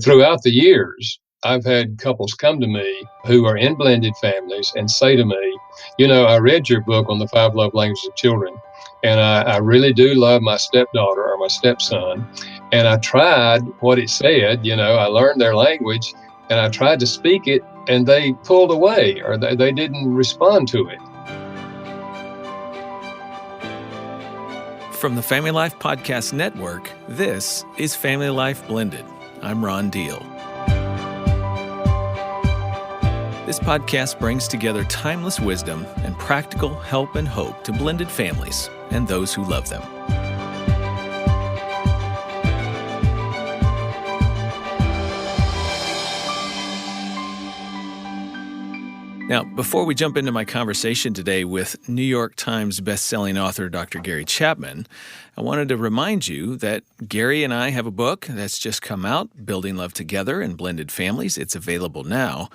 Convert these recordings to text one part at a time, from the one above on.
Throughout the years, I've had couples come to me who are in blended families and say to me, I read your book on the five love languages of children, and I really do love my stepdaughter or my stepson. And I tried what it said, I learned their language and I tried to speak it, and they pulled away or they didn't respond to it. From the Family Life Podcast Network, this is Family Life Blended. I'm Ron Deal. This podcast brings together timeless wisdom and practical help and hope to blended families and those who love them. Now, before we jump into my conversation today with New York Times bestselling author Dr. Gary Chapman, I wanted to remind you that Gary and I have a book that's just come out, Building Love Together in Blended Families. It's available now.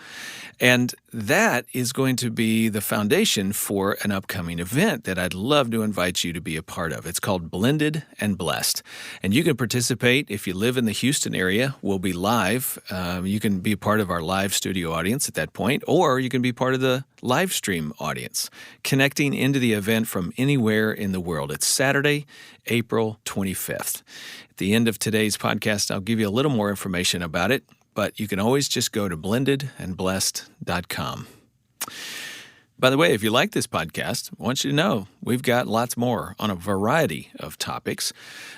And that is going to be the foundation for an upcoming event that I'd love to invite you to be a part of. It's called Blended and Blessed. And you can participate if you live in the Houston area. We'll be live. You can be a part of our live studio audience at that point, or you can be part of the live stream audience, connecting into the event from anywhere in the world. It's Saturday, April 25th. At the end of today's podcast, I'll give you a little more information about it, but you can always just go to blendedandblessed.com. By the way, if you like this podcast, I want you to know we've got lots more on a variety of topics,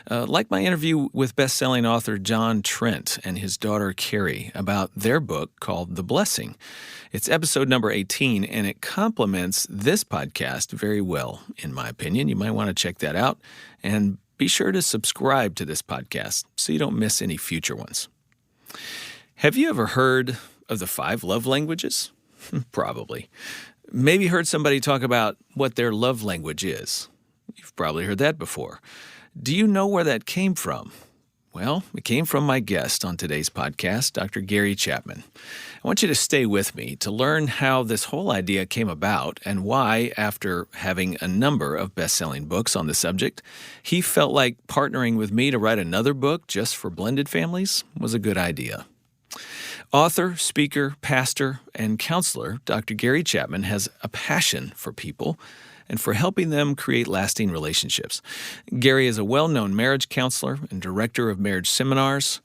like my interview with best-selling author John Trent and his daughter Carrie about their book called The Blessing. It's episode number 18, and it complements this podcast very well, in my opinion. You might want to check that out, and be sure to subscribe to this podcast so you don't miss any future ones. Have you ever heard of the 5 love languages? Probably. Maybe heard somebody talk about what their love language is. You've probably heard that before. Do you know where that came from? Well, it came from my guest on today's podcast, Dr. Gary Chapman. I want you to stay with me to learn how this whole idea came about and why, after having a number of best-selling books on the subject, he felt like partnering with me to write another book just for blended families was a good idea. Author, speaker, pastor, and counselor, Dr. Gary Chapman has a passion for people and for helping them create lasting relationships. Gary is a well-known marriage counselor and director of marriage seminars.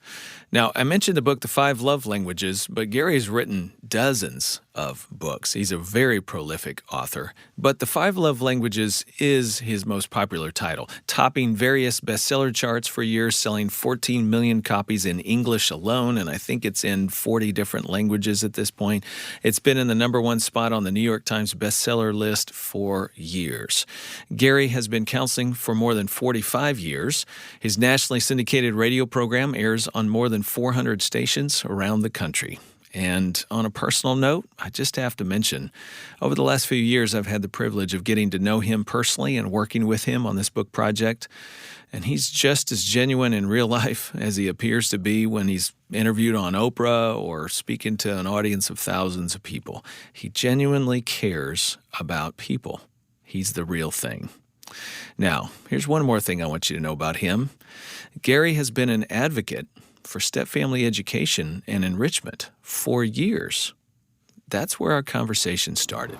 Now, I mentioned the book, The 5 Love Languages, but Gary has written dozens of books. He's a very prolific author. But The 5 Love Languages is his most popular title, topping various bestseller charts for years, selling 14 million copies in English alone, and I think it's in 40 different languages at this point. It's been in the number 1 spot on the New York Times bestseller list for years. Gary has been counseling for more than 45 years. His nationally syndicated radio program airs on more than 400 stations around the country. And on a personal note, I just have to mention, over the last few years, I've had the privilege of getting to know him personally and working with him on this book project. And he's just as genuine in real life as he appears to be when he's interviewed on Oprah or speaking to an audience of thousands of people. He genuinely cares about people. He's the real thing. Now, here's one more thing I want you to know about him. Gary has been an advocate for stepfamily education and enrichment for years. That's where our conversation started.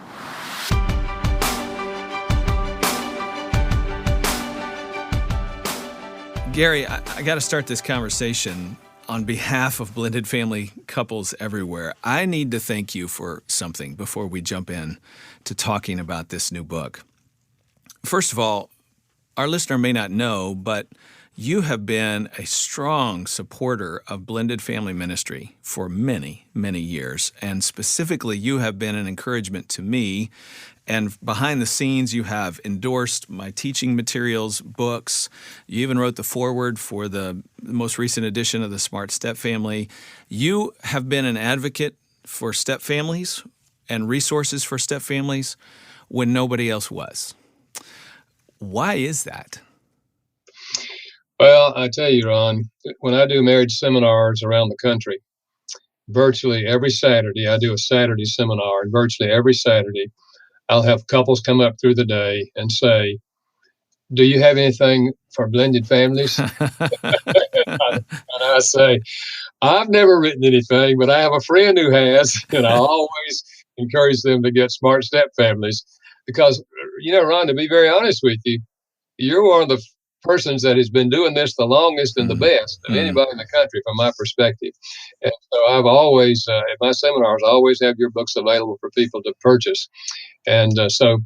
Gary, I got to start this conversation on behalf of blended family couples everywhere. I need to thank you for something before we jump in to talking about this new book. First of all, our listener may not know, but you have been a strong supporter of blended family ministry for many, many years. And specifically, you have been an encouragement to me. And behind the scenes, you have endorsed my teaching materials, books. You even wrote the foreword for the most recent edition of the Smart Step Family. You have been an advocate for step families and resources for step families when nobody else was. Why is that? Well, I tell you, Ron, when I do marriage seminars around the country, virtually every Saturday, I do a Saturday seminar, and virtually every Saturday, I'll have couples come up through the day and say, "Do you have anything for blended families?" And I say, I've never written anything, but I have a friend who has, and I always encourage them to get Smart Step Families because, Ron, to be very honest with you, you're one of the persons that has been doing this the longest and the Mm, best of mm. anybody in the country, from my perspective. And so I've always, at my seminars, I always have your books available for people to purchase. And so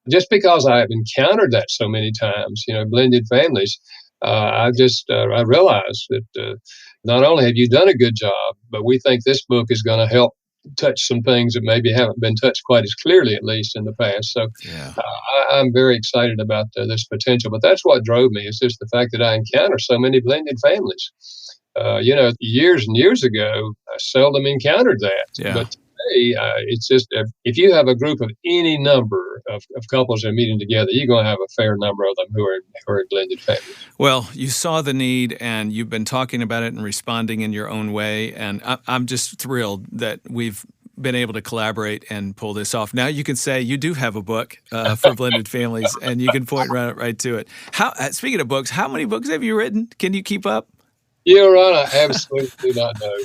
just because I've encountered that so many times, blended families, I realized that not only have you done a good job, but we think this book is going to help touch some things that maybe haven't been touched quite as clearly, at least in the past. So Yeah. I'm very excited about this potential. But that's what drove me. It's just the fact that I encounter so many blended families. Years and years ago, I seldom encountered that. Yeah. But today, it's just if you have a group of any number of couples that are meeting together, you're going to have a fair number of them who are in blended families. Well, you saw the need and you've been talking about it and responding in your own way. And I'm just thrilled that we've been able to collaborate and pull this off. Now you can say you do have a book for blended families, and you can point right to it. Speaking of books, how many books have you written? Can you keep up? Ron, I absolutely do not know.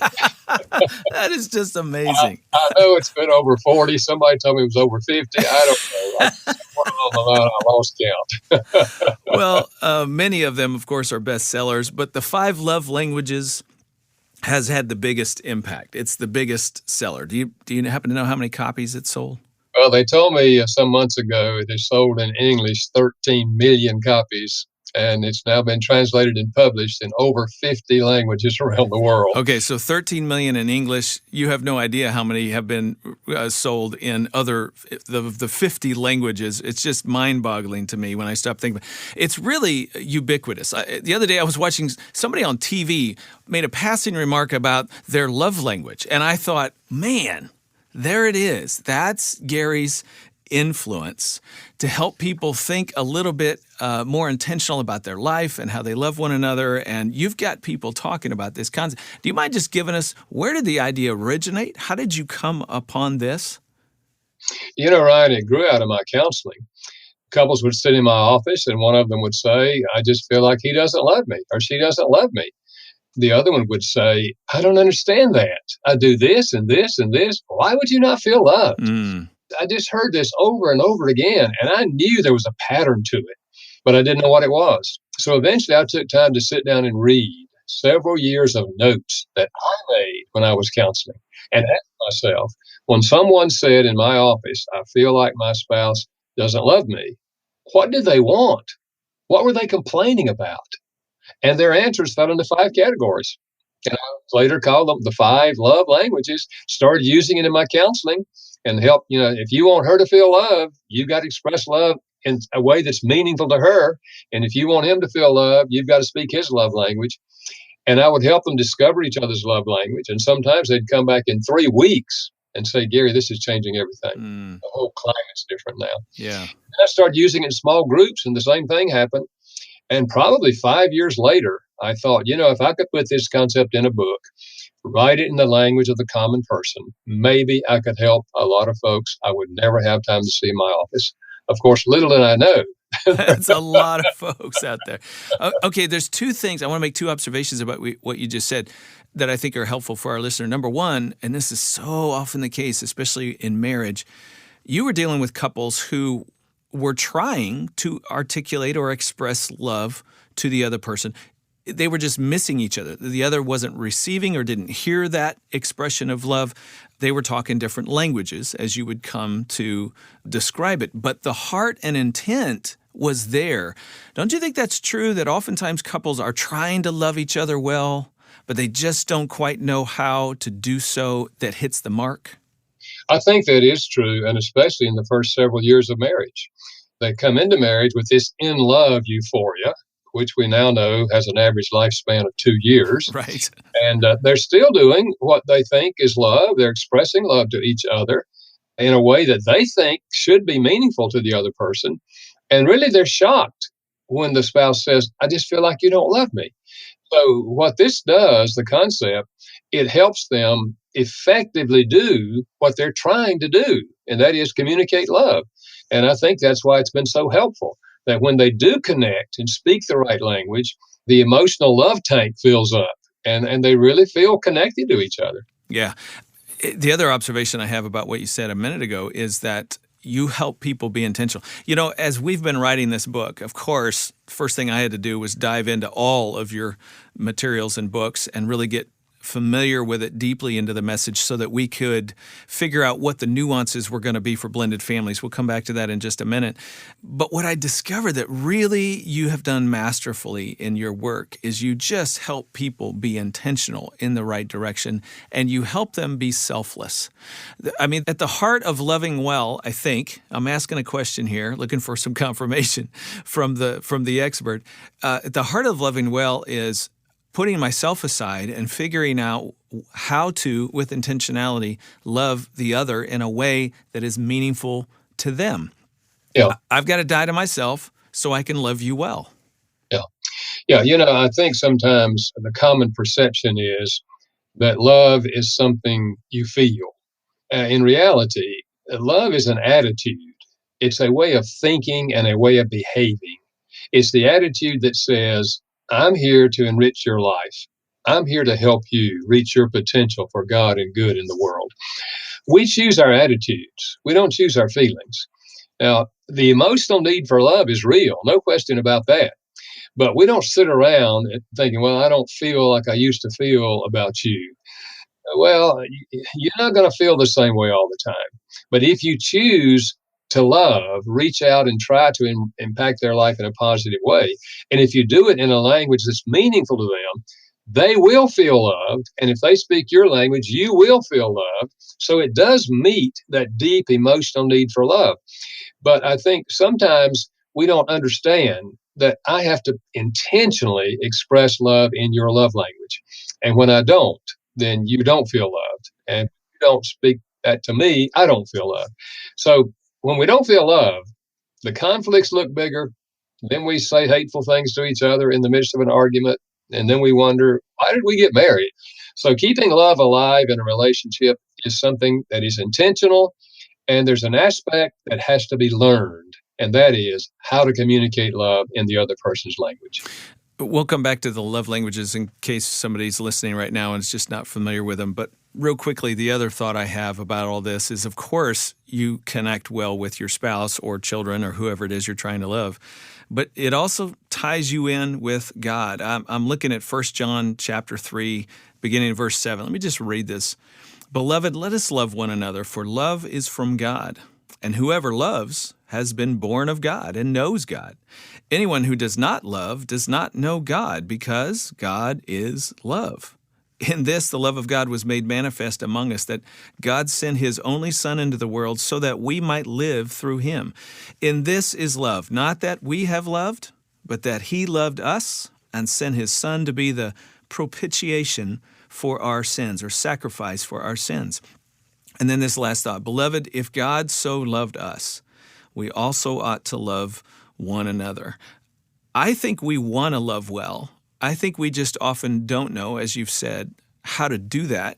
That is just amazing. I know it's been over 40. Somebody told me it was over 50. I don't know. Somewhere along the line, I lost count. Well, many of them, of course, are bestsellers, but The 5 Love Languages has had the biggest impact. It's the biggest seller. Do you happen to know how many copies it sold? Well, they told me some months ago it has sold in English 13 million copies, and it's now been translated and published in over 50 languages around the world. Okay, so 13 million in English. You have no idea how many have been sold in the 50 languages. It's just mind-boggling to me when I stop thinking. It's really ubiquitous. The other day I was watching somebody on TV made a passing remark about their love language, and I thought, man, there it is. That's Gary's influence to help people think a little bit more intentional about their life and how they love one another. And you've got people talking about this concept. Do you mind just giving us, where did the idea originate? How did you come upon this? Ryan, it grew out of my counseling. Couples would sit in my office, and one of them would say, I just feel like he doesn't love me or she doesn't love me. The other one would say, I don't understand that. I do this and this and this. Why would you not feel loved? Mm. I just heard this over and over again, and I knew there was a pattern to it, but I didn't know what it was. So eventually I took time to sit down and read several years of notes that I made when I was counseling and ask myself, when someone said in my office, I feel like my spouse doesn't love me, what did they want? What were they complaining about? And their answers fell into 5 categories. And I later called them the 5 love languages, started using it in my counseling and help. If you want her to feel love, you've got to express love in a way that's meaningful to her. And if you want him to feel love, you've got to speak his love language. And I would help them discover each other's love language. And sometimes they'd come back in 3 weeks and say, Gary, this is changing everything. Mm. The whole climate's different now. Yeah. And I started using it in small groups, and the same thing happened. And probably 5 years later, I thought, if I could put this concept in a book, write it in the language of the common person, maybe I could help a lot of folks I would never have time to see in my office. Of course, little did I know. That's a lot of folks out there. Okay, there's 2 things. I want to make 2 observations about what you just said that I think are helpful for our listener. Number one, and this is so often the case, especially in marriage, you were dealing with couples who were trying to articulate or express love to the other person. They were just missing each other. The other wasn't receiving or didn't hear that expression of love. They were talking different languages, as you would come to describe it. But the heart and intent was there. Don't you think that's true, that oftentimes couples are trying to love each other well, but they just don't quite know how to do so that hits the mark? I think that is true, and especially in the first several years of marriage. They come into marriage with this in love euphoria, which we now know has an average lifespan of 2 years. Right. And they're still doing what they think is love. They're expressing love to each other in a way that they think should be meaningful to the other person. And really, they're shocked when the spouse says, I just feel like you don't love me. So what this does, the concept, it helps them effectively do what they're trying to do, and that is communicate love. And I think that's why it's been so helpful, that when they do connect and speak the right language, the emotional love tank fills up, and they really feel connected to each other. Yeah. The other observation I have about what you said a minute ago is that you help people be intentional. You know, as we've been writing this book, of course, first thing I had to do was dive into all of your materials and books and really get familiar with it deeply into the message so that we could figure out what the nuances were going to be for blended families. We'll come back to that in just a minute. But what I discovered that really you have done masterfully in your work is you just help people be intentional in the right direction, and you help them be selfless. I mean, at the heart of loving well, I think, I'm asking a question here, looking for some confirmation from the expert. At the heart of loving well is putting myself aside and figuring out how to, with intentionality, love the other in a way that is meaningful to them. Yeah. I've got to die to myself so I can love you well. Yeah. Yeah. I think sometimes the common perception is that love is something you feel. In reality, love is an attitude. It's a way of thinking and a way of behaving. It's the attitude that says, I'm here to enrich your life. I'm here to help you reach your potential for God and good in the world. We choose our attitudes. We don't choose our feelings. Now, the emotional need for love is real, no question about that. But we don't sit around thinking, well, I don't feel like I used to feel about you. Well, you're not going to feel the same way all the time. But if you choose to love, reach out and try to impact their life in a positive way, and if you do it in a language that's meaningful to them, they will feel loved. And if they speak your language, you will feel loved. So it does meet that deep emotional need for love. But I think sometimes we don't understand that I have to intentionally express love in your love language. And when I don't, then you don't feel loved. And if you don't speak that to me, I don't feel loved. So when we don't feel love, the conflicts look bigger. Then we say hateful things to each other in the midst of an argument. And then we wonder, why did we get married? So keeping love alive in a relationship is something that is intentional. And there's an aspect that has to be learned, and that is how to communicate love in the other person's language. We'll come back to the love languages in case somebody's listening right now and is just not familiar with them. But real quickly, the other thought I have about all this is, of course, you connect well with your spouse or children or whoever it is you're trying to love. But it also ties you in with God. I'm looking at 1 John chapter 3, beginning in verse 7. Let me just read this. Beloved, let us love one another, for love is from God. And whoever loves has been born of God and knows God. Anyone who does not love does not know God, because God is love. In this, the love of God was made manifest among us, that God sent his only Son into the world so that we might live through him. In this is love, not that we have loved, but that he loved us and sent his Son to be the propitiation for our sins, or sacrifice for our sins. And then this last thought, beloved, if God so loved us, we also ought to love one another. I think we want to love well. I think we just often don't know, as you've said, how to do that.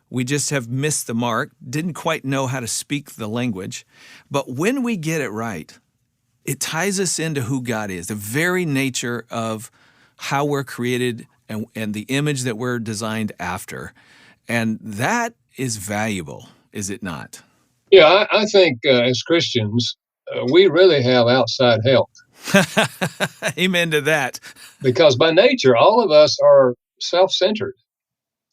We just have missed the mark, didn't quite know how to speak the language. But when we get it right, it ties us into who God is, the very nature of how we're created and the image that we're designed after. And that is valuable, is it not? Yeah, I think as Christians, we really have outside help. Amen to that. Because by nature, all of us are self-centered.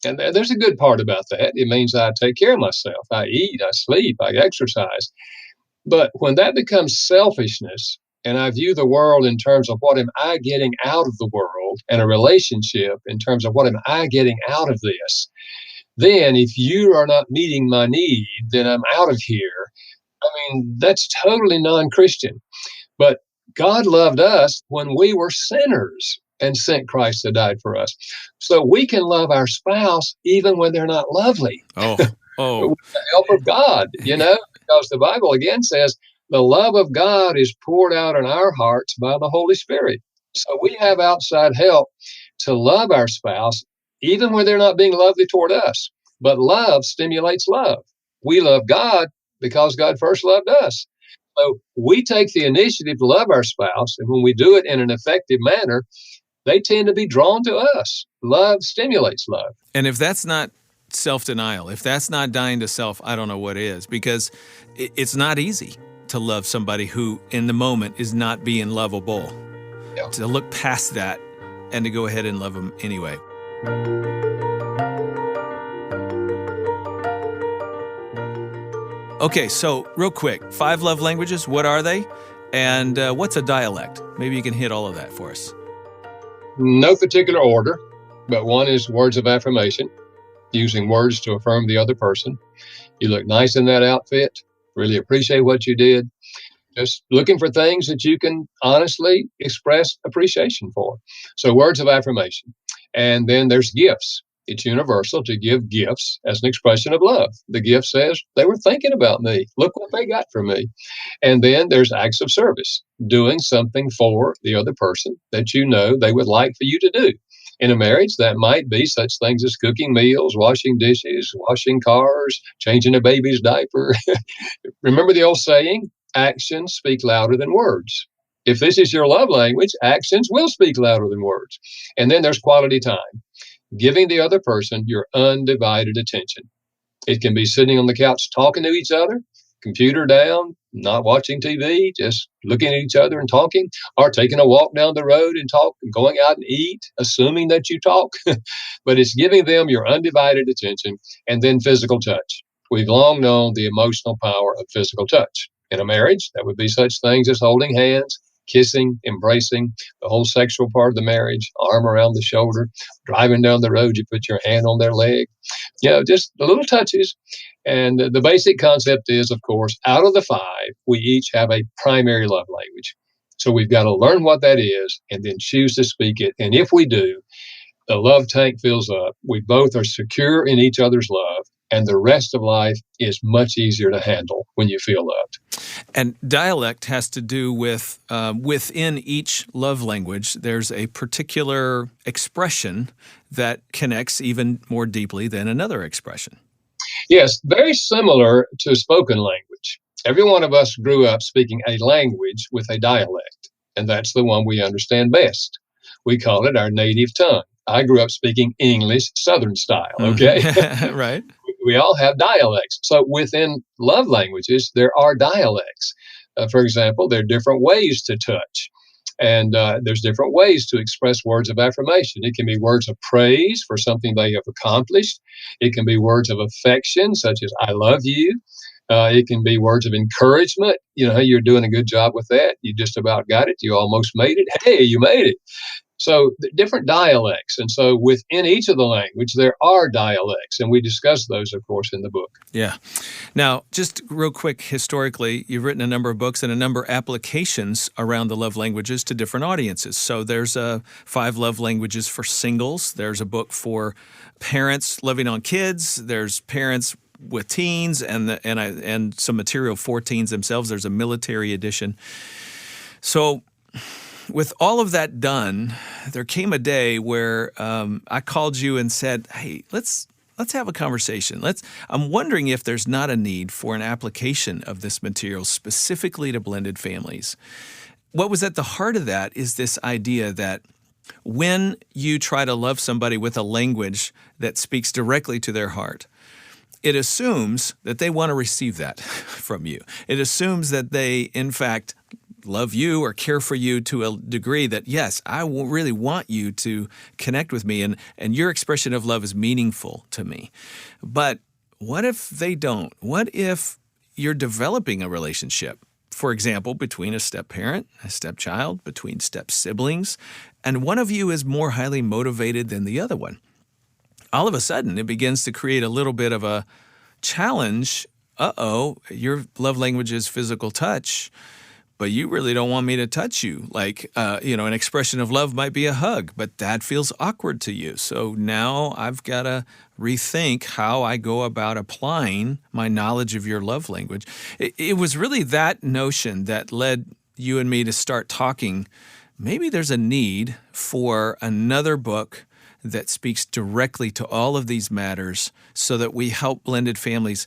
And there's a good part about that. It means I take care of myself. I eat, I sleep, I exercise. But when that becomes selfishness, and I view the world in terms of what am I getting out of the world, and a relationship in terms of what am I getting out of this, then if you are not meeting my need, then I'm out of here. I mean, that's totally non-Christian. But God loved us when we were sinners and sent Christ to die for us. So we can love our spouse even when they're not lovely. Oh. With the help of God, because the Bible again says the love of God is poured out in our hearts by the Holy Spirit. So we have outside help to love our spouse even when they're not being lovely toward us. But love stimulates love. We love God because God first loved us. So we take the initiative to love our spouse, and when we do it in an effective manner, they tend to be drawn to us. love stimulates love. And if that's not self-denial, if that's not dying to self, I don't know what is, because it's not easy to love somebody who in the moment is not being lovable. Yeah. To look past that and to go ahead and love them anyway. Okay, so real quick, 5 love languages, what are they? And what's a dialect? Maybe you can hit all of that for us. No particular order, but one is words of affirmation, using words to affirm the other person. You look nice in that outfit, really appreciate what you did. Just looking for things that you can honestly express appreciation for. So words of affirmation. And then there's gifts. It's universal to give gifts as an expression of love. The gift says, they were thinking about me. Look what they got from me. And then there's acts of service, doing something for the other person that you know they would like for you to do. In a marriage, that might be such things as cooking meals, washing dishes, washing cars, changing a baby's diaper. Remember the old saying, actions speak louder than words. If this is your love language, actions will speak louder than words. And then there's quality time, giving the other person your undivided attention. It can be sitting on the couch talking to each other, computer down, not watching TV, just looking at each other and talking, or taking a walk down the road and talk, going out and eat, assuming that you talk. But it's giving them your undivided attention, and then physical touch. We've long known the emotional power of physical touch. In a marriage, that would be such things as holding hands, kissing, embracing, the whole sexual part of the marriage, arm around the shoulder, driving down the road, you put your hand on their leg. Just the little touches. And the basic concept is, of course, out of the 5, we each have a primary love language. So we've got to learn what that is and then choose to speak it. And if we do, the love tank fills up. We both are secure in each other's love, and the rest of life is much easier to handle when you feel loved. And dialect has to do with within each love language, there's a particular expression that connects even more deeply than another expression. Yes, very similar to spoken language. Every one of us grew up speaking a language with a dialect, and that's the one we understand best. We call it our native tongue. I grew up speaking English Southern style, okay? Right. We all have dialects. So within love languages, there are dialects. For example, there are different ways to touch. And there's different ways to express words of affirmation. It can be words of praise for something they have accomplished. It can be words of affection, such as I love you. It can be words of encouragement. Hey, you're doing a good job with that. You just about got it. You almost made it. Hey, you made it. So different dialects. And so within each of the language, there are dialects. And we discuss those, of course, in the book. Yeah. Now, just real quick, historically, you've written a number of books and a number of applications around the love languages to different audiences. So there's 5 love languages for singles. There's a book for parents loving on kids. There's parents with teens and some material for teens themselves. There's a military edition. So with all of that done, there came a day where I called you and said, hey, let's have a conversation. I'm wondering if there's not a need for an application of this material specifically to blended families. What was at the heart of that is this idea that when you try to love somebody with a language that speaks directly to their heart, it assumes that they want to receive that from you. It assumes that they, in fact, love you or care for you to a degree that, yes, I really want you to connect with me and your expression of love is meaningful to me. But what if they don't? What if you're developing a relationship, for example, between a step-parent, a stepchild, between step-siblings, and one of you is more highly motivated than the other one? All of a sudden, it begins to create a little bit of a challenge. Your love language is physical touch, but you really don't want me to touch you. An expression of love might be a hug, but that feels awkward to you. So now I've got to rethink how I go about applying my knowledge of your love language. It was really that notion that led you and me to start talking. Maybe there's a need for another book that speaks directly to all of these matters so that we help blended families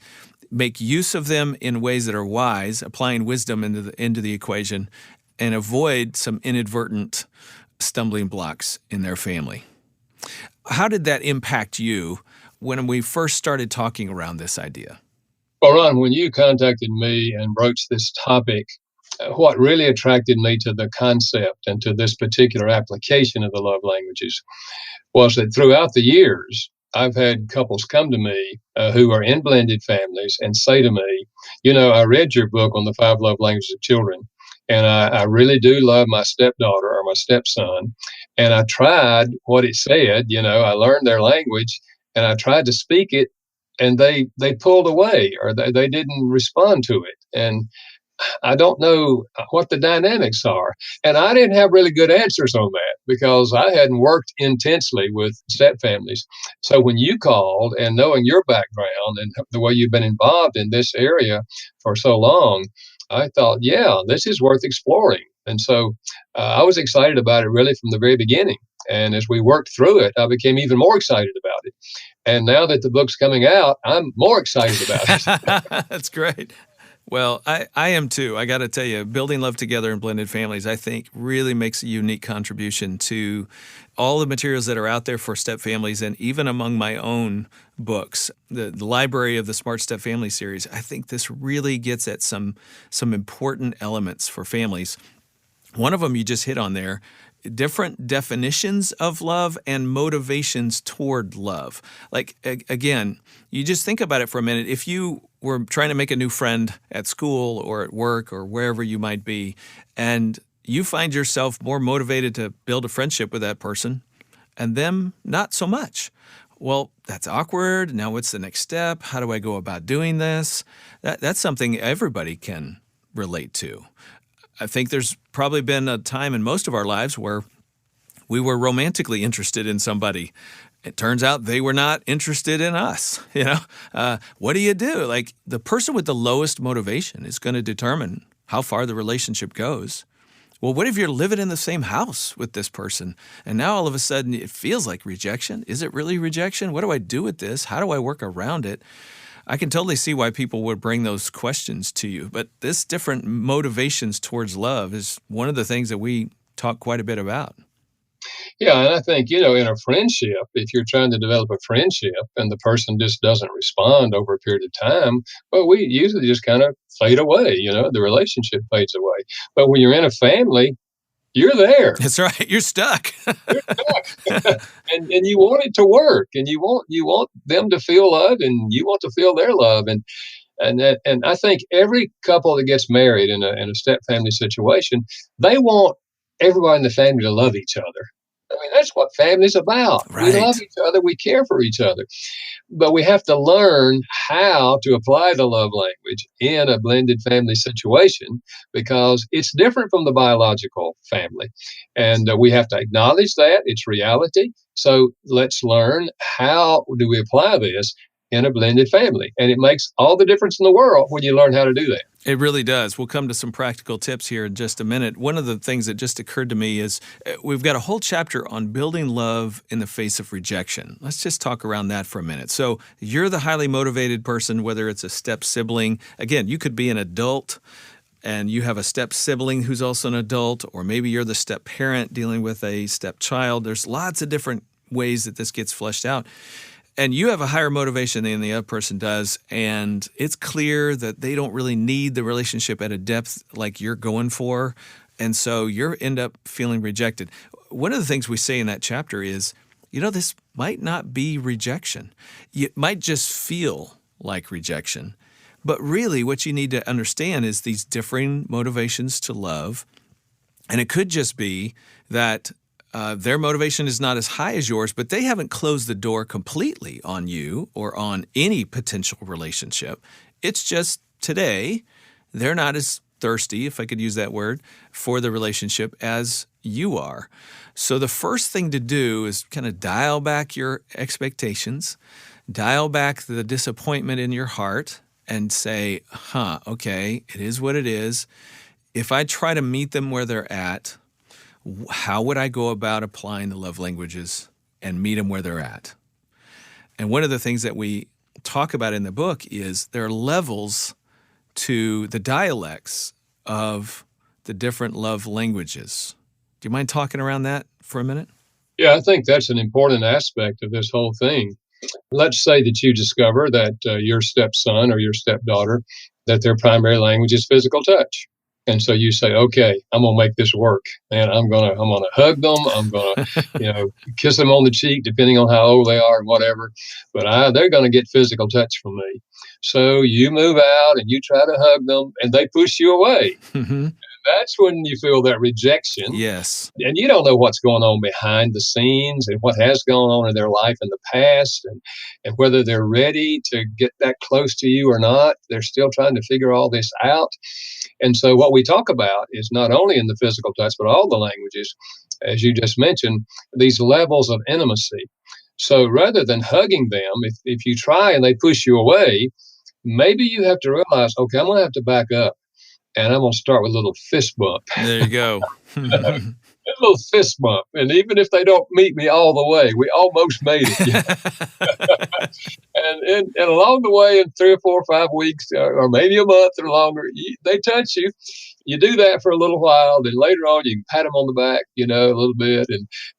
make use of them in ways that are wise, applying wisdom into the equation, and avoid some inadvertent stumbling blocks in their family. How did that impact you when we first started talking around this idea? Well, Ron, when you contacted me and broached this topic, what really attracted me to the concept and to this particular application of the love languages was that throughout the years, I've had couples come to me who are in blended families and say to me, I read your book on the five love languages of children, and I really do love my stepdaughter or my stepson. And I tried what it said, I learned their language and I tried to speak it, and they pulled away or they didn't respond to it. And I don't know what the dynamics are. And I didn't have really good answers on that because I hadn't worked intensely with step families. So when you called and knowing your background and the way you've been involved in this area for so long, I thought, yeah, this is worth exploring. And so I was excited about it really from the very beginning. And as we worked through it, I became even more excited about it. And now that the book's coming out, I'm more excited about it. That's great. Well, I am too. I got to tell you, building love together in blended families, I think really makes a unique contribution to all the materials that are out there for step families, and even among my own books, the library of the Smart Step Family series. I think this really gets at some important elements for families. One of them you just hit on there, different definitions of love and motivations toward love. Like, again, you just think about it for a minute. If you were trying to make a new friend at school or at work or wherever you might be, and you find yourself more motivated to build a friendship with that person and them not so much. Well, that's awkward. Now what's the next step? How do I go about doing this? That's something everybody can relate to. I think there's probably been a time in most of our lives where we were romantically interested in somebody. It turns out they were not interested in us. What do you do? Like, the person with the lowest motivation is going to determine how far the relationship goes. Well, what if you're living in the same house with this person and now all of a sudden it feels like rejection? Is it really rejection? What do I do with this? How do I work around it? I can totally see why people would bring those questions to you, but this different motivations towards love is one of the things that we talk quite a bit about. Yeah, and I think, in a friendship, if you're trying to develop a friendship and the person just doesn't respond over a period of time, well, we usually just kind of fade away, the relationship fades away. But when you're in a family, you're there. That's right. You're stuck. You're stuck. and you want it to work, and you want them to feel love, and you want to feel their love. And I think every couple that gets married in a step family situation, they want everyone in the family to love each other. I mean, that's what family's about. We love Right. each other. We care for each other. But we have to learn how to apply the love language in a blended family situation because it's different from the biological family. And we have to acknowledge that it's reality. So let's learn, how do we apply this in a blended family? And it makes all the difference in the world when you learn how to do that. It really does. We'll come to some practical tips here in just a minute. One of the things that just occurred to me is we've got a whole chapter on building love in the face of rejection. Let's just talk around that for a minute. So you're the highly motivated person, whether it's a step sibling. Again, you could be an adult and you have a step sibling who's also an adult, or maybe you're the step parent dealing with a step child. There's lots of different ways that this gets fleshed out. And you have a higher motivation than the other person does, and it's clear that they don't really need the relationship at a depth like you're going for, and so you end up feeling rejected. One of the things we say in that chapter is, this might not be rejection. It might just feel like rejection. But really what you need to understand is these differing motivations to love, and it could just be that their motivation is not as high as yours, but they haven't closed the door completely on you or on any potential relationship. It's just today, they're not as thirsty, if I could use that word, for the relationship as you are. So the first thing to do is kind of dial back your expectations, dial back the disappointment in your heart, and say, okay, it is what it is. If I try to meet them where they're at, how would I go about applying the love languages and meet them where they're at? And one of the things that we talk about in the book is there are levels to the dialects of the different love languages. Do you mind talking around that for a minute? Yeah, I think that's an important aspect of this whole thing. Let's say that you discover that your stepson or your stepdaughter, that their primary language is physical touch. And so you say, okay, I'm gonna make this work, and I'm gonna hug them. I'm gonna, kiss them on the cheek, depending on how old they are and whatever. But they're gonna get physical touch from me. So you move out and you try to hug them, and they push you away. Hmm. That's when you feel that rejection, Yes. and you don't know what's going on behind the scenes and what has gone on in their life in the past, and whether they're ready to get that close to you or not. They're still trying to figure all this out. And so what we talk about is not only in the physical touch, but all the languages, as you just mentioned, these levels of intimacy. So rather than hugging them, if you try and they push you away, maybe you have to realize, okay, I'm going to have to back up, and I'm going to start with a little fist bump. There you go. A little fist bump. And even if they don't meet me all the way, we almost made it. And along the way, in 3 or 4 or 5 weeks, or maybe a month or longer, they touch you. You do that for a little while, then later on you can pat them on the back, a little bit,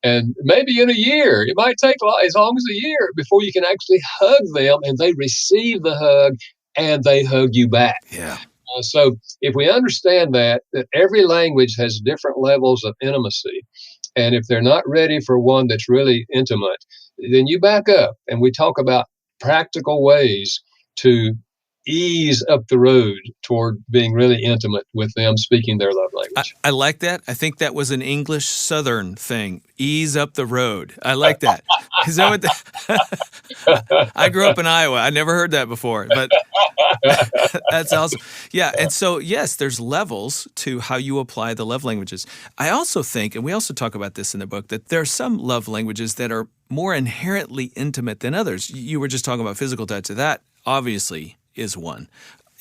and maybe in a year, it might take as long as a year before you can actually hug them, and they receive the hug and they hug you back. Yeah. So if we understand that every language has different levels of intimacy, and if they're not ready for one that's really intimate, then you back up and we talk about practical ways to ease up the road toward being really intimate with them speaking their love language. I like that. I think that was an English Southern thing. Ease up the road. I like that. Is that what I grew up in Iowa. I never heard that before, but that's awesome. Yeah. And so, yes, there's levels to how you apply the love languages. I also think, and we also talk about this in the book, that there are some love languages that are more inherently intimate than others. You were just talking about physical touch. That obviously is one.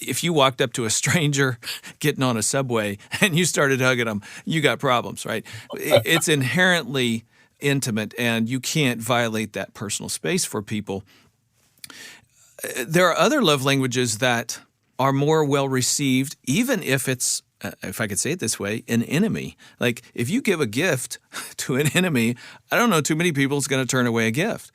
If you walked up to a stranger getting on a subway and you started hugging them, you got problems, right? It's inherently intimate, and you can't violate that personal space for people. There are other love languages that are more well received, even if it's, if I could say it this way, an enemy. Like if you give a gift to an enemy, I don't know too many people is going to turn away a gift.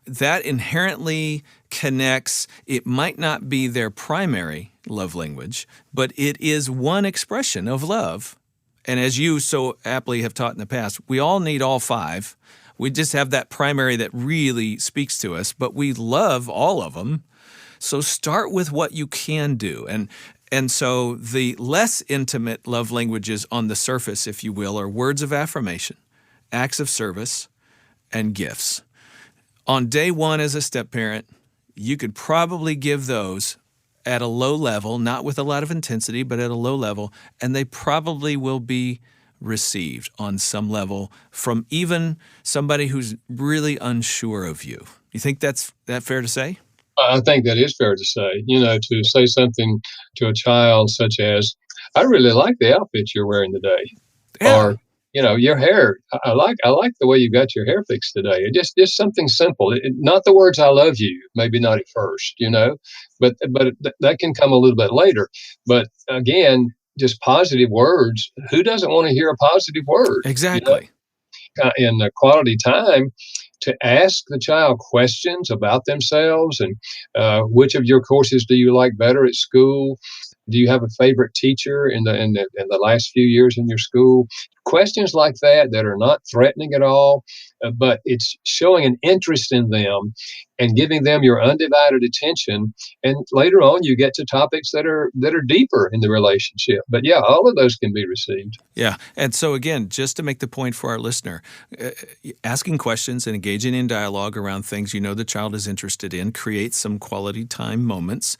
That inherently connects. It might not be their primary love language, but it is one expression of love. And as you so aptly have taught in the past, we all need all five. We just have that primary that really speaks to us, but we love all of them. So start with what you can do. And so the less intimate love languages on the surface, if you will, are words of affirmation, acts of service, and gifts. On day one as a step-parent, you could probably give those at a low level, not with a lot of intensity, but at a low level, and they probably will be received on some level from even somebody who's really unsure of you. You think that's fair to say? I think that is fair to say, to say something to a child such as, I really like the outfit you're wearing today. Yeah. Or, your hair. I like the way you got your hair fixed today. It just something simple. Not the words "I love you," maybe not at first, but that can come a little bit later. But again, just positive words. Who doesn't want to hear a positive word? Exactly. In the quality time, to ask the child questions about themselves, and which of your courses do you like better at school? Do you have a favorite teacher in the last few years in your school? Questions like that are not threatening at all, but it's showing an interest in them and giving them your undivided attention. And later on, you get to topics that are deeper in the relationship. But yeah, all of those can be received. Yeah. And so again, just to make the point for our listener, asking questions and engaging in dialogue around things you know the child is interested in creates some quality time moments.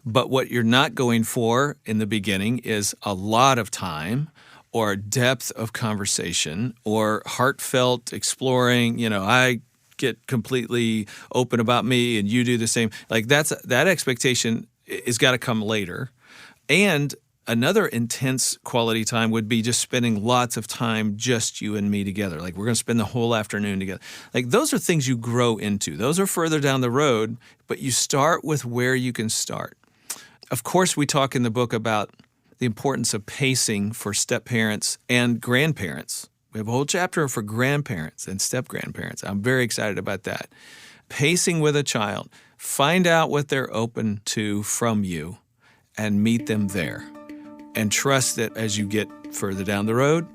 But what you're not going for in the beginning is a lot of time or depth of conversation or heartfelt exploring. I get completely open about me and you do the same. Like that expectation is got to come later. And another intense quality time would be just spending lots of time, just you and me together. Like we're going to spend the whole afternoon together. Like those are things you grow into. Those are further down the road, but you start with where you can start. Of course, we talk in the book about the importance of pacing for step-parents and grandparents. We have a whole chapter for grandparents and step-grandparents. I'm very excited about that. Pacing with a child. Find out what they're open to from you and meet them there. And trust that as you get further down the road,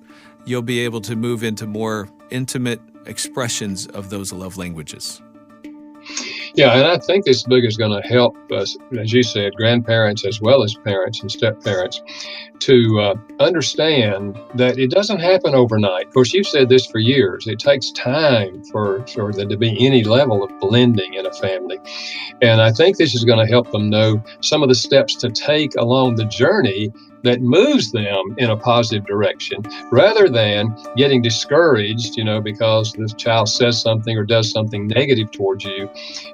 you'll be able to move into more intimate expressions of those love languages. Yeah, and I think this book is going to help us, as you said, grandparents as well as parents and step-parents, to understand that it doesn't happen overnight. Of course, you've said this for years. It takes time for there to be any level of blending in a family. And I think this is going to help them know some of the steps to take along the journey that moves them in a positive direction, rather than getting discouraged, because the child says something or does something negative towards you.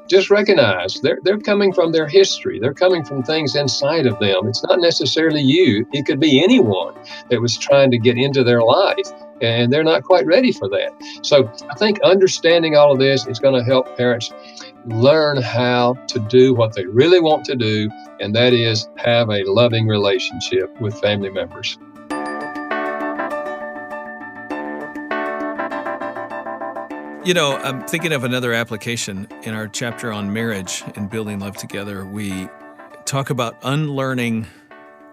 Just recognize they're coming from their history. They're coming from things inside of them. It's not necessarily you. It could be anyone that was trying to get into their life, and they're not quite ready for that. So I think understanding all of this is going to help parents learn how to do what they really want to do, and that is have a loving relationship with family members. I'm thinking of another application. In our chapter on marriage and building love together, we talk about unlearning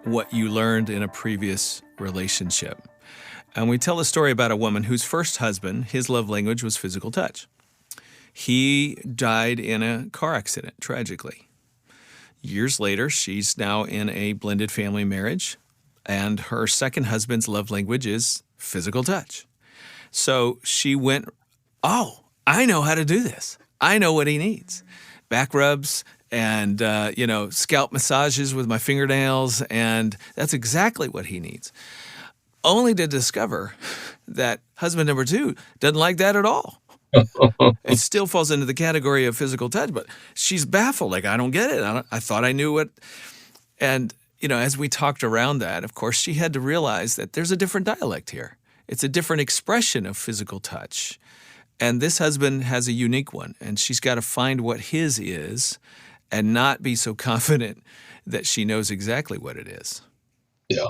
what you learned in a previous relationship. And we tell a story about a woman whose first husband, his love language was physical touch. He died in a car accident, tragically. Years later, she's now in a blended family marriage, and her second husband's love language is physical touch. So she went, oh, I know how to do this. I know what he needs. Back rubs and, scalp massages with my fingernails, and that's exactly what he needs. Only to discover that husband number two doesn't like that at all. It still falls into the category of physical touch, but she's baffled. Like, I don't get it. I thought I knew what. And, as we talked around that, of course, she had to realize that there's a different dialect here. It's a different expression of physical touch. And this husband has a unique one, and she's got to find what his is and not be so confident that she knows exactly what it is. Yeah.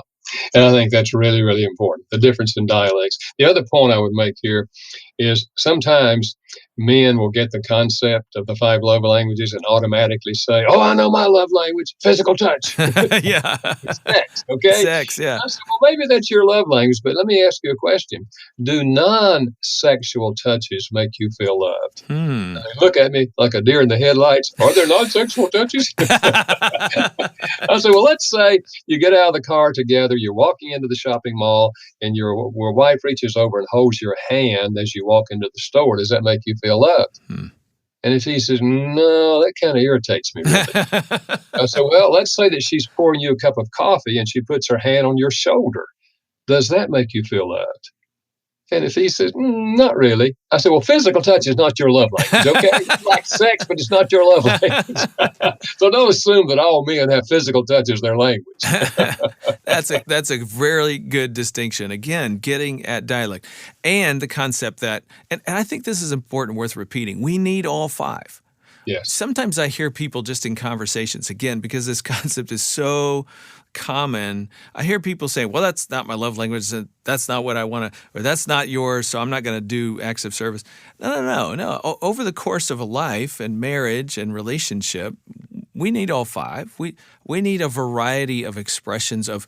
And I think that's really, really important, the difference in dialects. The other point I would make here is sometimes men will get the concept of the 5 love languages and automatically say, oh, I know my love language, physical touch. Yeah. It's sex, okay? Sex, yeah. I said, well, maybe that's your love language, but let me ask you a question. Do non-sexual touches make you feel loved? Look at me like a deer in the headlights. Are there non-sexual touches? I said, well, let's say you get out of the car together, you're walking into the shopping mall, and your wife reaches over and holds your hand as you walk into the store. Does that make you feel loved? And if he says, no, that kind of irritates me, really. I said, well, let's say that she's pouring you a cup of coffee and she puts her hand on your shoulder. Does that make you feel loved? And if he says, not really, I said, well, physical touch is not your love language, okay? It's like sex, but it's not your love language. So don't assume that all men have physical touch as their language. That's a very good distinction. Again, getting at dialect and the concept that, and I think this is important, worth repeating, we need all 5. Yes. Sometimes I hear people just in conversations, again, because this concept is so common, I hear people say, well, that's not my love language, that's not what I want to, or that's not yours, so I'm not going to do acts of service. No. Over the course of a life and marriage and relationship, we need all 5. We need a variety of expressions of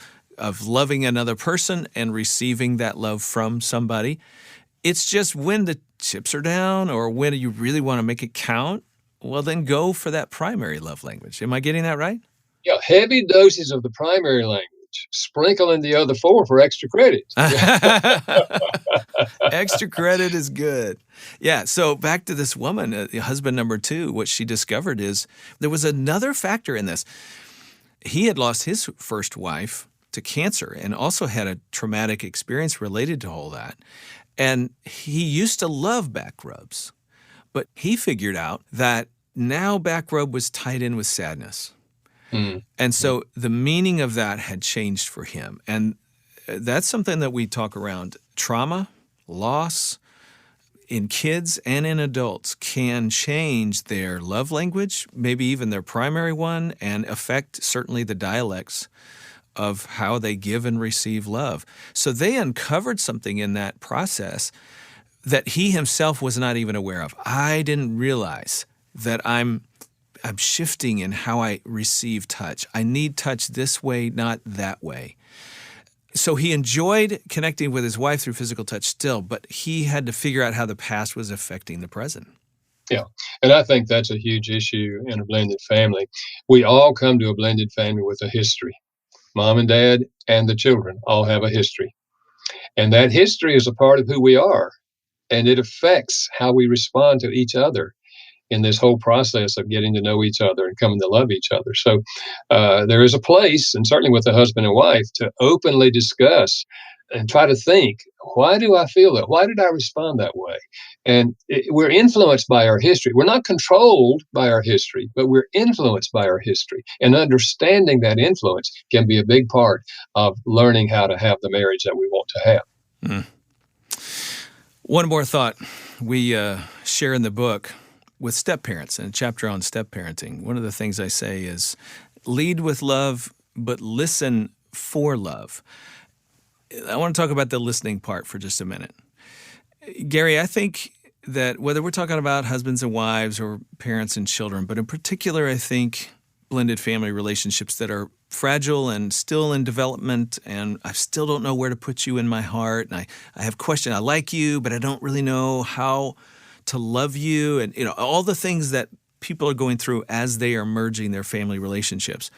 loving another person and receiving that love from somebody. It's just when the chips are down or when you really want to make it count, well, then go for that primary love language. Am I getting that right? Yeah, heavy doses of the primary language. Sprinkle in the other 4 for extra credit. Extra credit is good. Yeah, so back to this woman, husband number 2, what she discovered is there was another factor in this. He had lost his first wife to cancer and also had a traumatic experience related to all that. And he used to love back rubs, but he figured out that now back rub was tied in with sadness. And so the meaning of that had changed for him. And that's something that we talk around. Trauma, loss in kids and in adults can change their love language, maybe even their primary one, and affect certainly the dialects of how they give and receive love. So they uncovered something in that process that he himself was not even aware of. I didn't realize that I'm shifting in how I receive touch. I need touch this way, not that way. So he enjoyed connecting with his wife through physical touch still, but he had to figure out how the past was affecting the present. Yeah. And I think that's a huge issue in a blended family. We all come to a blended family with a history. Mom and dad and the children all have a history. And that history is a part of who we are. And it affects how we respond to each other in this whole process of getting to know each other and coming to love each other. So there is a place, and certainly with a husband and wife, to openly discuss and try to think, why do I feel that? Why did I respond that way? And we're influenced by our history. We're not controlled by our history, but we're influenced by our history. And understanding that influence can be a big part of learning how to have the marriage that we want to have. Mm. One more thought we share in the book with step-parents, in a chapter on step-parenting. One of the things I say is lead with love, but listen for love. I want to talk about the listening part for just a minute. Gary, I think that whether we're talking about husbands and wives or parents and children, but in particular, I think blended family relationships that are fragile and still in development, and I still don't know where to put you in my heart, and I have questions. I like you, but I don't really know how to love you, and all the things that people are going through as they are merging their family relationships.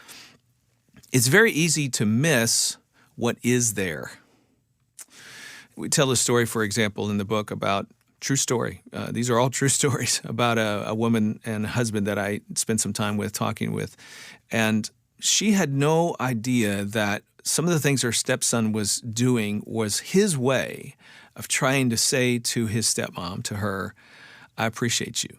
It's very easy to miss what is there. We tell a story, for example, in the book about true story. These are all true stories about a woman and husband that I spent some time with, talking with. And she had no idea that some of the things her stepson was doing was his way of trying to say to his stepmom, to her, I appreciate you.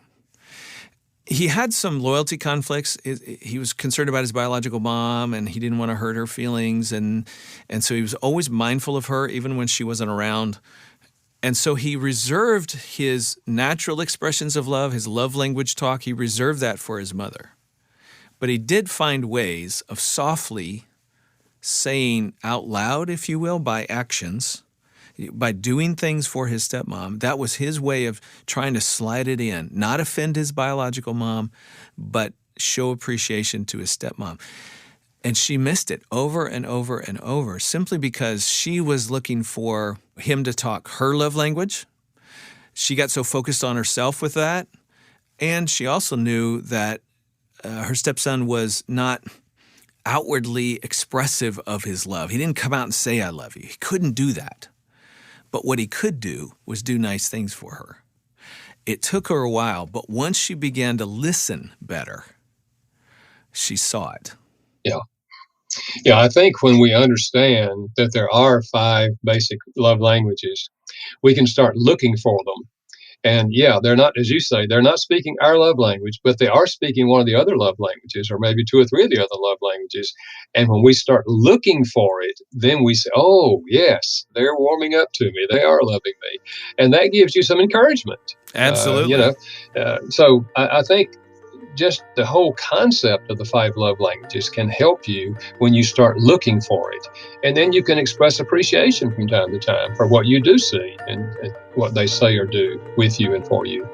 He had some loyalty conflicts. He was concerned about his biological mom, and he didn't want to hurt her feelings. And so he was always mindful of her, even when she wasn't around. And so he reserved his natural expressions of love, his love language talk, he reserved that for his mother. But he did find ways of softly saying out loud, if you will, by actions, by doing things for his stepmom. That was his way of trying to slide it in, not offend his biological mom, but show appreciation to his stepmom. And she missed it over and over and over simply because she was looking for him to talk her love language. She got so focused on herself with that. And she also knew that her stepson was not outwardly expressive of his love. He didn't come out and say, I love you. He couldn't do that. But what he could do was do nice things for her. It took her a while, but once she began to listen better, she saw it. Yeah. Yeah, I think when we understand that there are 5 basic love languages, we can start looking for them. And yeah, they're not, as you say, they're not speaking our love language, but they are speaking one of the other love languages, or maybe 2 or 3 of the other love languages. And when we start looking for it, then we say, oh, yes, they're warming up to me. They are loving me. And that gives you some encouragement. Absolutely. So I think just the whole concept of the 5 love languages can help you when you start looking for it. And then you can express appreciation from time to time for what you do see and what they say or do with you and for you.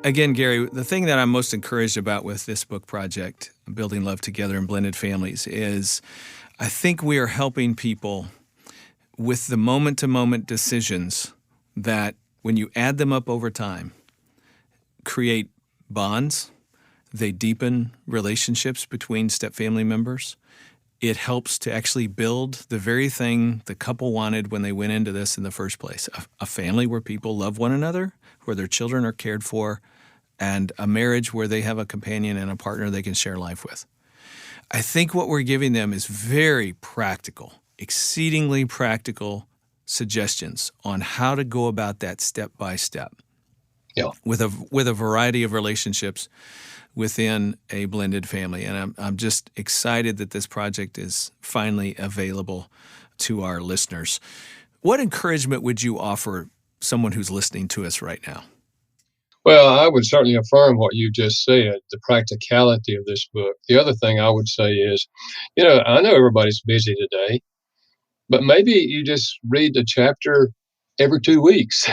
Again, Gary, the thing that I'm most encouraged about with this book project, Building Love Together in Blended Families, is I think we are helping people with the moment-to-moment decisions that, when you add them up over time, create bonds. They deepen relationships between step-family members. It helps to actually build the very thing the couple wanted when they went into this in the first place, a family where people love one another, where their children are cared for, and a marriage where they have a companion and a partner they can share life with. I think what we're giving them is very practical, exceedingly practical suggestions on how to go about that step by step. Yeah. With a variety of relationships within a blended family. And I'm just excited that this project is finally available to our listeners. What encouragement would you offer someone who's listening to us right now? Well, I would certainly affirm what you just said, the practicality of this book. The other thing I would say is, I know everybody's busy today, but maybe you just read a chapter every 2 weeks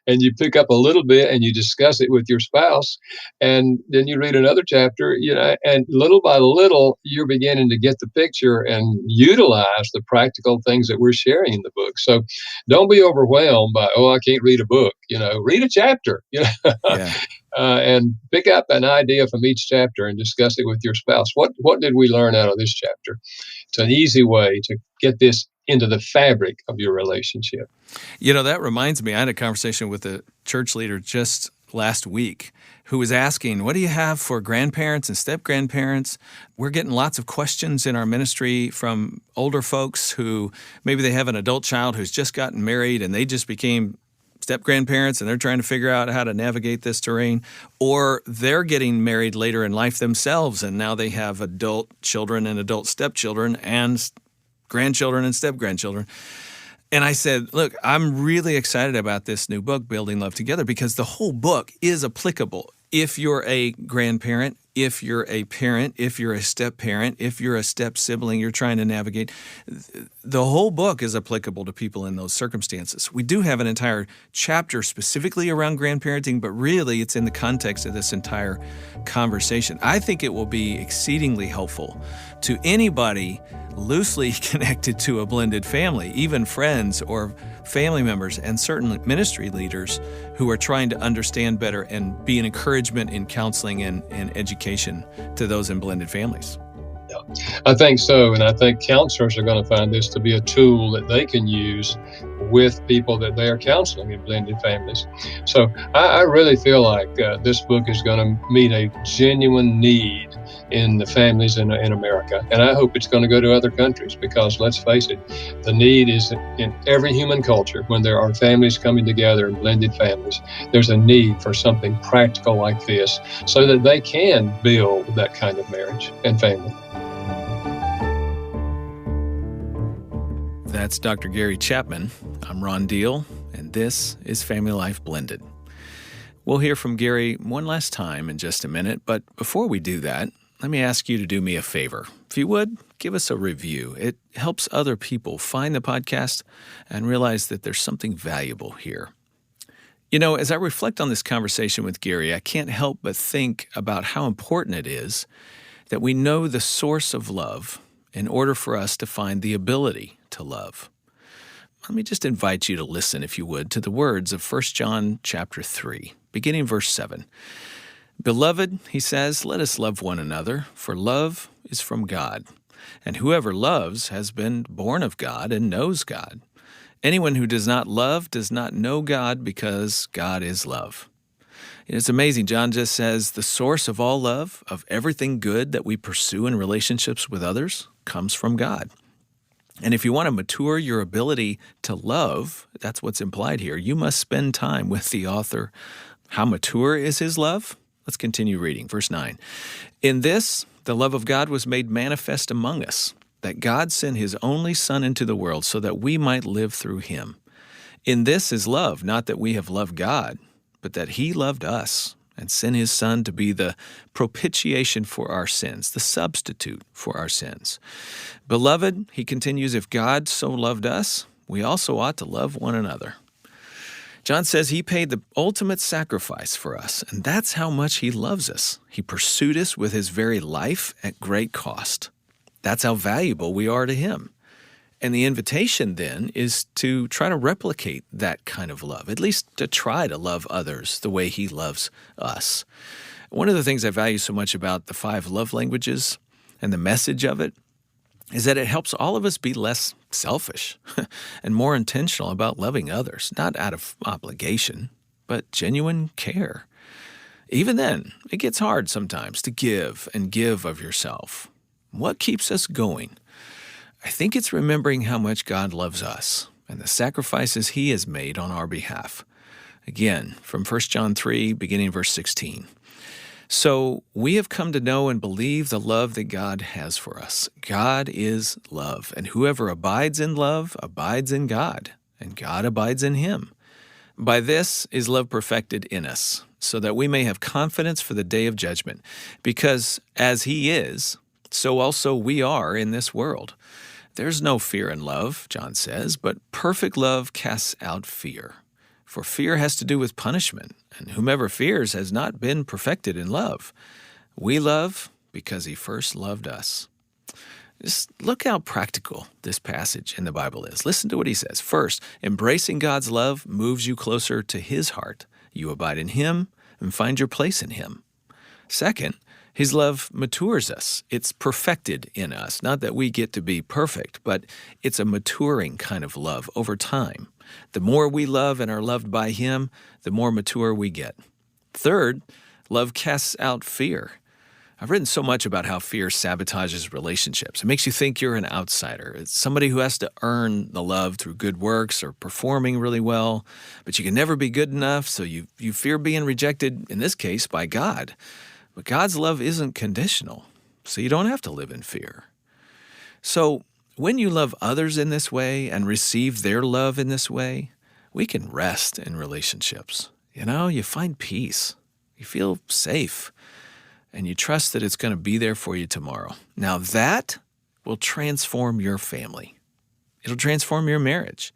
and you pick up a little bit and you discuss it with your spouse, and then you read another chapter, and little by little you're beginning to get the picture and utilize the practical things that we're sharing in the book. So don't be overwhelmed by, oh, I can't read a book. Read a chapter. Yeah. And pick up an idea from each chapter and discuss it with your spouse. What did we learn out of this chapter? It's an easy way to get this into the fabric of your relationship. That reminds me, I had a conversation with a church leader just last week who was asking, what do you have for grandparents and step-grandparents? We're getting lots of questions in our ministry from older folks who maybe they have an adult child who's just gotten married and they just became step-grandparents and they're trying to figure out how to navigate this terrain, or they're getting married later in life themselves and now they have adult children and adult stepchildren and grandchildren and step-grandchildren. And I said, look, I'm really excited about this new book, Building Love Together, because the whole book is applicable. If you're a grandparent, if you're a parent, if you're a step-parent, if you're a step-sibling you're trying to navigate, the whole book is applicable to people in those circumstances. We do have an entire chapter specifically around grandparenting, but really it's in the context of this entire conversation. I think it will be exceedingly helpful to anybody loosely connected to a blended family, even friends or family members, and certainly ministry leaders who are trying to understand better and be an encouragement in counseling and education to those in blended families. Yeah, I think so. And I think counselors are going to find this to be a tool that they can use with people that they are counseling in blended families. So I really feel like this book is going to meet a genuine need in the families in America. And I hope it's going to go to other countries because, let's face it, the need is in every human culture. When there are families coming together in blended families, there's a need for something practical like this so that they can build that kind of marriage and family. That's Dr. Gary Chapman. I'm Ron Deal, and this is Family Life Blended. We'll hear from Gary one last time in just a minute, but before we do that, let me ask you to do me a favor. If you would, give us a review. It helps other people find the podcast and realize that there's something valuable here. As I reflect on this conversation with Gary, I can't help but think about how important it is that we know the source of love in order for us to find the ability to love. Let me just invite you to listen, if you would, to the words of 1 John chapter 3, beginning verse 7. Beloved, he says, let us love one another, for love is from God. And whoever loves has been born of God and knows God. Anyone who does not love does not know God, because God is love. It's amazing. John just says the source of all love, of everything good that we pursue in relationships with others, comes from God. And if you want to mature your ability to love, that's what's implied here, you must spend time with the author. How mature is his love? Let's continue reading. Verse 9. In this, the love of God was made manifest among us, that God sent his only Son into the world so that we might live through him. In this is love, not that we have loved God, but that he loved us and sent his Son to be the propitiation for our sins, the substitute for our sins. Beloved, he continues, if God so loved us, we also ought to love one another. John says he paid the ultimate sacrifice for us, and that's how much he loves us. He pursued us with his very life at great cost. That's how valuable we are to him. And the invitation then is to try to replicate that kind of love, at least to try to love others the way he loves us. One of the things I value so much about the 5 love languages and the message of it is that it helps all of us be less selfish and more intentional about loving others, not out of obligation, but genuine care. Even then, it gets hard sometimes to give and give of yourself. What keeps us going? I think it's remembering how much God loves us and the sacrifices he has made on our behalf. Again, from 1 John 3, beginning verse 16. So we have come to know and believe the love that God has for us. God is love, and whoever abides in love abides in God, and God abides in him. By this is love perfected in us, so that we may have confidence for the day of judgment. Because as He is, so also we are in this world. There's no fear in love, John says, but perfect love casts out fear. For fear has to do with punishment, and whomever fears has not been perfected in love. We love because He first loved us. Just look how practical this passage in the Bible is. Listen to what he says. First, embracing God's love moves you closer to His heart. You abide in Him and find your place in Him. Second, His love matures us. It's perfected in us. Not that we get to be perfect, but it's a maturing kind of love over time. The more we love and are loved by Him, the more mature we get. Third, love casts out fear. I've written so much about how fear sabotages relationships. It makes you think you're an outsider. It's somebody who has to earn the love through good works or performing really well, but you can never be good enough, so you fear being rejected, in this case, by God. But God's love isn't conditional, so you don't have to live in fear. So when you love others in this way and receive their love in this way, we can rest in relationships. You find peace. You feel safe. And you trust that it's going to be there for you tomorrow. Now that will transform your family. It'll transform your marriage.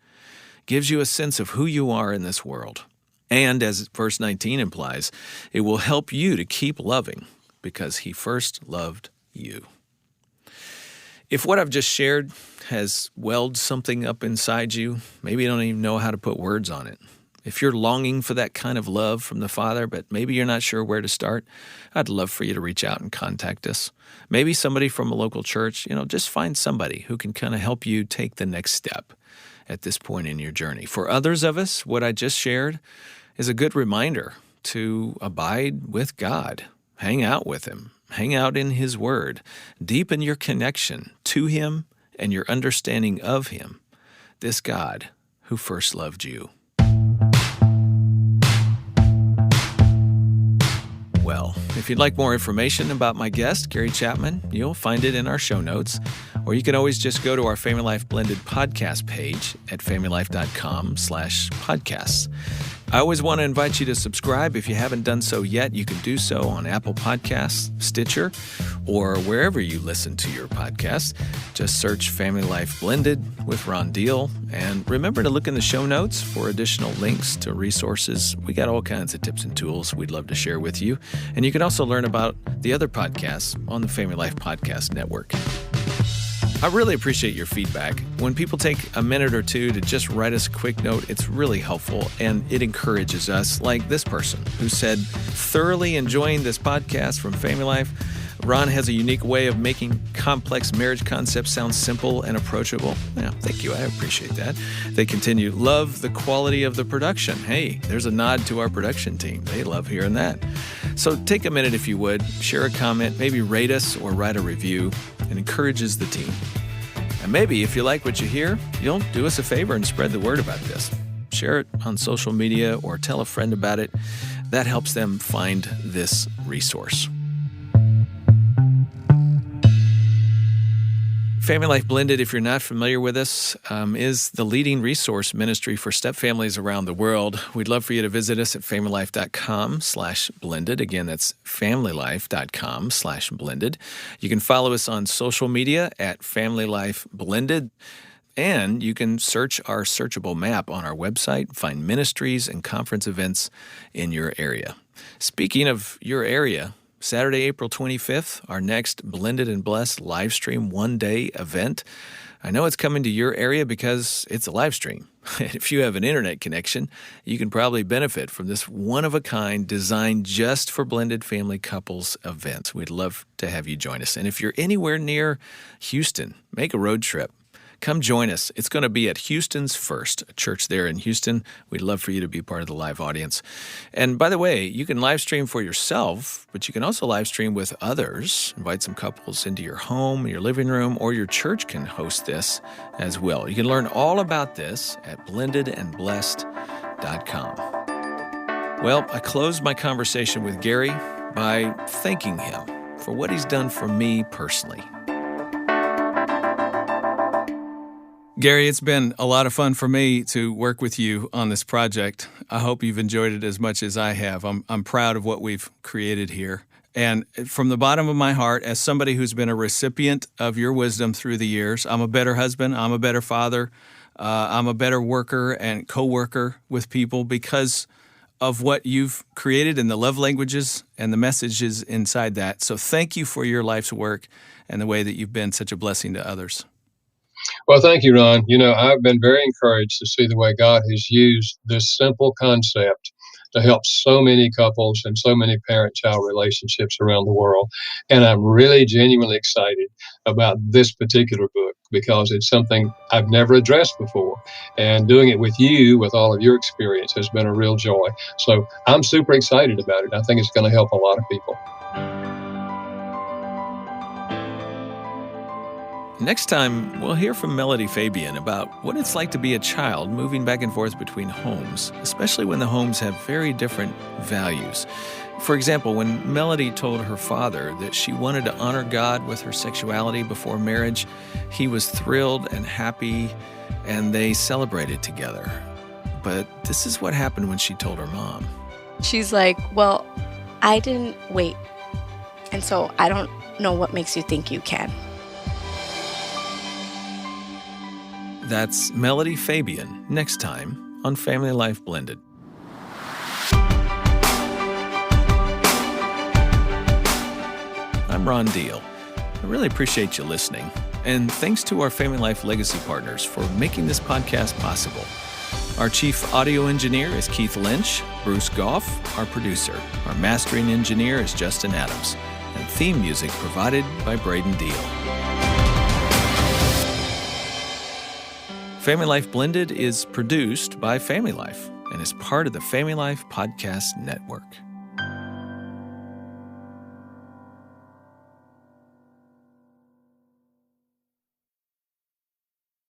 Gives you a sense of who you are in this world. And as verse 19 implies, it will help you to keep loving because He first loved you. If what I've just shared has welled something up inside you, maybe you don't even know how to put words on it. If you're longing for that kind of love from the Father, but maybe you're not sure where to start, I'd love for you to reach out and contact us. Maybe somebody from a local church, just find somebody who can kind of help you take the next step at this point in your journey. For others of us, what I just shared is a good reminder to abide with God, hang out with Him, hang out in His Word, deepen your connection to Him and your understanding of Him, this God who first loved you. Well, if you'd like more information about my guest, Gary Chapman, you'll find it in our show notes, or you can always just go to our Family Life Blended podcast page at familylife.com/podcasts. I always want to invite you to subscribe. If you haven't done so yet, you can do so on Apple Podcasts, Stitcher, or wherever you listen to your podcasts. Just search Family Life Blended with Ron Deal. And remember to look in the show notes for additional links to resources. We got all kinds of tips and tools we'd love to share with you. And you can also learn about the other podcasts on the Family Life Podcast Network. I really appreciate your feedback. When people take a minute or two to just write us a quick note, it's really helpful and it encourages us, like this person who said, thoroughly enjoying this podcast from Family Life. Ron has a unique way of making complex marriage concepts sound simple and approachable. Yeah, thank you. I appreciate that. They continue, love the quality of the production. Hey, there's a nod to our production team. They love hearing that. So take a minute if you would, share a comment, maybe rate us or write a review. It encourages the team. And maybe if you like what you hear, you'll do us a favor and spread the word about this. Share it on social media or tell a friend about it. That helps them find this resource. Family Life Blended, if you're not familiar with us, is the leading resource ministry for stepfamilies around the world. We'd love for you to visit us at familylife.com/blended. Again, that's familylife.com/blended. You can follow us on social media at Family Life Blended. And you can search our searchable map on our website, find ministries and conference events in your area. Speaking of your area, Saturday, April 25th, our next Blended and Blessed live stream one-day event. I know it's coming to your area because it's a live stream. If you have an internet connection, you can probably benefit from this one-of-a-kind, designed just for blended family couples event. We'd love to have you join us. And if you're anywhere near Houston, make a road trip. Come join us. It's going to be at Houston's First, a church there in Houston. We'd love for you to be part of the live audience. And by the way, you can live stream for yourself, but you can also live stream with others. Invite some couples into your home, your living room, or your church can host this as well. You can learn all about this at blendedandblessed.com. Well, I closed my conversation with Gary by thanking him for what he's done for me personally. Gary, it's been a lot of fun for me to work with you on this project. I hope you've enjoyed it as much as I have. I'm proud of what we've created here. And from the bottom of my heart, as somebody who's been a recipient of your wisdom through the years, I'm a better husband, I'm a better father, I'm a better worker and co-worker with people because of what you've created and the love languages and the messages inside that. So thank you for your life's work and the way that you've been such a blessing to others. Well, thank you, Ron. I've been very encouraged to see the way God has used this simple concept to help so many couples and so many parent-child relationships around the world. And I'm really genuinely excited about this particular book because it's something I've never addressed before. And doing it with you, with all of your experience, has been a real joy. So I'm super excited about it. I think it's going to help a lot of people. Next time, we'll hear from Melody Fabian about what it's like to be a child moving back and forth between homes, especially when the homes have very different values. For example, when Melody told her father that she wanted to honor God with her sexuality before marriage, he was thrilled and happy, and they celebrated together. But this is what happened when she told her mom. She's like, well, I didn't wait, and so I don't know what makes you think you can. That's Melody Fabian next time on Family Life Blended. I'm Ron Deal. I really appreciate you listening. And thanks to our Family Life Legacy partners for making this podcast possible. Our chief audio engineer is Keith Lynch, Bruce Goff, our producer. Our mastering engineer is Justin Adams. And theme music provided by Braden Deal. Family Life Blended is produced by Family Life and is part of the Family Life Podcast Network.